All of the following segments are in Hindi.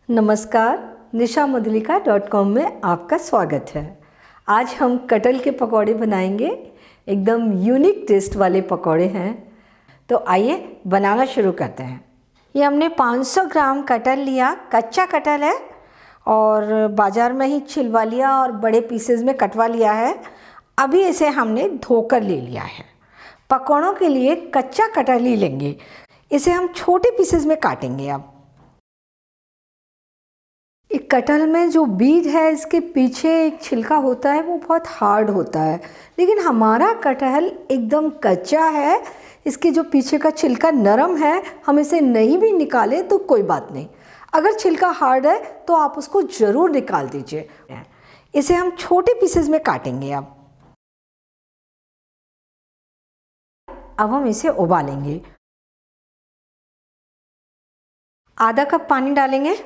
नमस्कार, nishamudlika.com में आपका स्वागत है। आज हम कटहल के पकौड़े बनाएंगे। एकदम यूनिक टेस्ट वाले पकौड़े हैं। तो आइए बनाना शुरू करते हैं। ये हमने 500 ग्राम कटहल लिया। कच्चा कटहल है और बाज़ार में ही छिलवा लिया और बड़े पीसेस में कटवा लिया है। अभी इसे हमने धोकर ले लिया है। पकौड़ों के लिए कच्चा कटहल ही लेंगे। इसे हम छोटे पीसेस में काटेंगे। अब एक कटहल में जो बीज है, इसके पीछे एक छिलका होता है, वो बहुत हार्ड होता है। लेकिन हमारा कटहल एकदम कच्चा है। इसके जो पीछे का छिलका नरम है। हम इसे नहीं भी निकालें तो कोई बात नहीं। अगर छिलका हार्ड है तो आप उसको ज़रूर निकाल दीजिए। इसे हम छोटे पीसेस में काटेंगे। अब हम इसे उबालेंगे। आधा कप पानी डालेंगे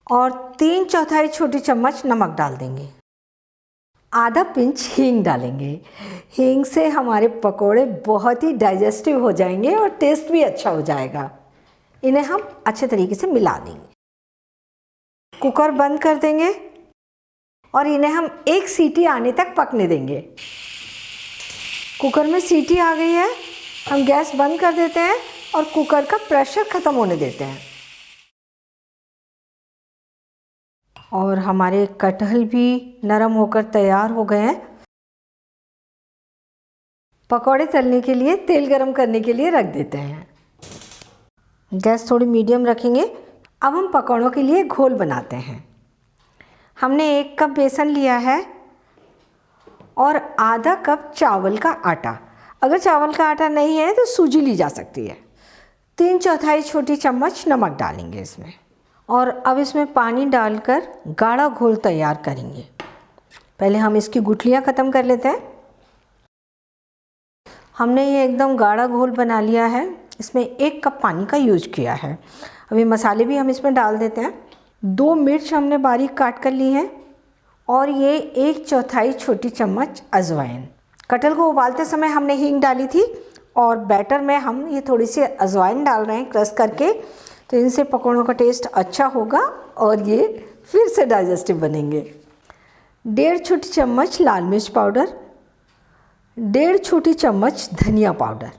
और 3/4 छोटी चम्मच नमक डाल देंगे। आधा पिंच हींग डालेंगे। हींग से हमारे पकोड़े बहुत ही डाइजेस्टिव हो जाएंगे और टेस्ट भी अच्छा हो जाएगा। इन्हें हम अच्छे तरीके से मिला देंगे। कुकर बंद कर देंगे और इन्हें हम 1 सीटी आने तक पकने देंगे। कुकर में सीटी आ गई है। हम गैस बंद कर देते हैं और कुकर का प्रेशर ख़त्म होने देते हैं। और हमारे कटहल भी नरम होकर तैयार हो गए हैं। पकौड़े तलने के लिए तेल गरम करने के लिए रख देते हैं। गैस थोड़ी मीडियम रखेंगे। अब हम पकौड़ों के लिए घोल बनाते हैं। हमने 1 कप बेसन लिया है और आधा कप चावल का आटा। अगर चावल का आटा नहीं है तो सूजी ली जा सकती है। 3/4 छोटी चम्मच नमक डालेंगे इसमें। और अब इसमें पानी डालकर गाढ़ा घोल तैयार करेंगे। पहले हम इसकी गुठलियाँ ख़त्म कर लेते हैं। हमने ये एकदम गाढ़ा घोल बना लिया है। इसमें 1 कप पानी का यूज किया है। अभी मसाले भी हम इसमें डाल देते हैं। 2 मिर्च हमने बारीक काट कर ली हैं और ये 1/4 छोटी चम्मच अजवाइन। कटहल को उबालते समय हमने हींग डाली थी और बैटर में हम ये थोड़ी सी अजवाइन डाल रहे हैं क्रश करके। तो इनसे पकौड़ों का टेस्ट अच्छा होगा और ये फिर से डाइजेस्टिव बनेंगे। 1.5 छोटी चम्मच लाल मिर्च पाउडर, 1.5 छोटी चम्मच धनिया पाउडर,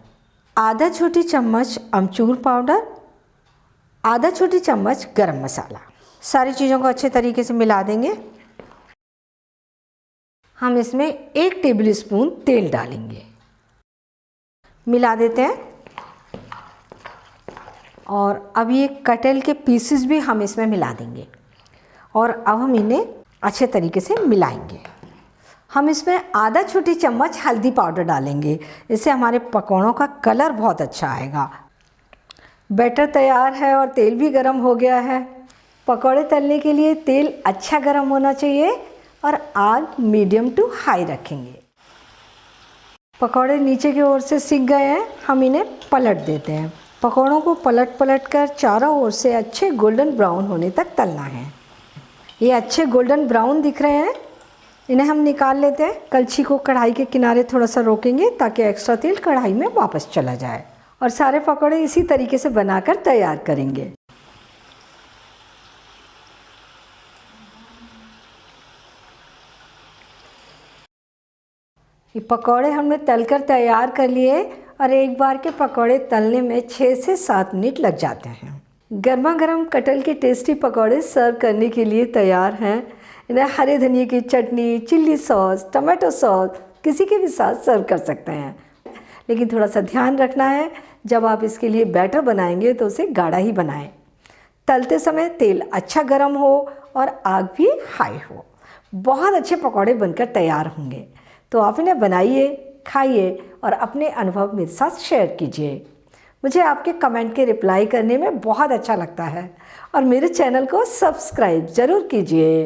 आधा छोटी चम्मच अमचूर पाउडर, आधा छोटी चम्मच गरम मसाला। सारी चीज़ों को अच्छे तरीके से मिला देंगे। हम इसमें 1 टेबल स्पून तेल डालेंगे। मिला देते हैं। और अब ये कटहल के पीसेस भी हम इसमें मिला देंगे और अब हम इन्हें अच्छे तरीके से मिलाएंगे। हम इसमें आधा छोटी चम्मच हल्दी पाउडर डालेंगे। इससे हमारे पकौड़ों का कलर बहुत अच्छा आएगा। बैटर तैयार है और तेल भी गर्म हो गया है। पकौड़े तलने के लिए तेल अच्छा गर्म होना चाहिए और आग मीडियम टू हाई रखेंगे। पकौड़े नीचे की ओर से सिक गए हैं। हम इन्हें पलट देते हैं। पकौड़ों को पलट कर चारों ओर से अच्छे गोल्डन ब्राउन होने तक तलना है। ये अच्छे गोल्डन ब्राउन दिख रहे हैं। इन्हें हम निकाल लेते हैं। कलछी को कढ़ाई के किनारे थोड़ा सा रोकेंगे ताकि एक्स्ट्रा तेल कढ़ाई में वापस चला जाए। और सारे पकौड़े इसी तरीके से बनाकर तैयार करेंगे। ये पकौड़े हमने तलकर तैयार कर लिए और एक बार के पकौड़े तलने में 6 से 7 मिनट लग जाते हैं। गर्मा गर्म कटहल के टेस्टी पकौड़े सर्व करने के लिए तैयार हैं। इन्हें हरे धनिए की चटनी, चिल्ली सॉस, टमाटो सॉस किसी के भी साथ सर्व कर सकते हैं। लेकिन थोड़ा सा ध्यान रखना है, जब आप इसके लिए बैटर बनाएंगे तो उसे गाढ़ा ही बनाएं। तलते समय तेल अच्छा गर्म हो और आग भी हाई हो। बहुत अच्छे पकौड़े बनकर तैयार होंगे। तो आप इन्हें बनाइए, खाइए और अपने अनुभव मेरे साथ शेयर कीजिए। मुझे आपके कमेंट के रिप्लाई करने में बहुत अच्छा लगता है और मेरे चैनल को सब्सक्राइब ज़रूर कीजिए।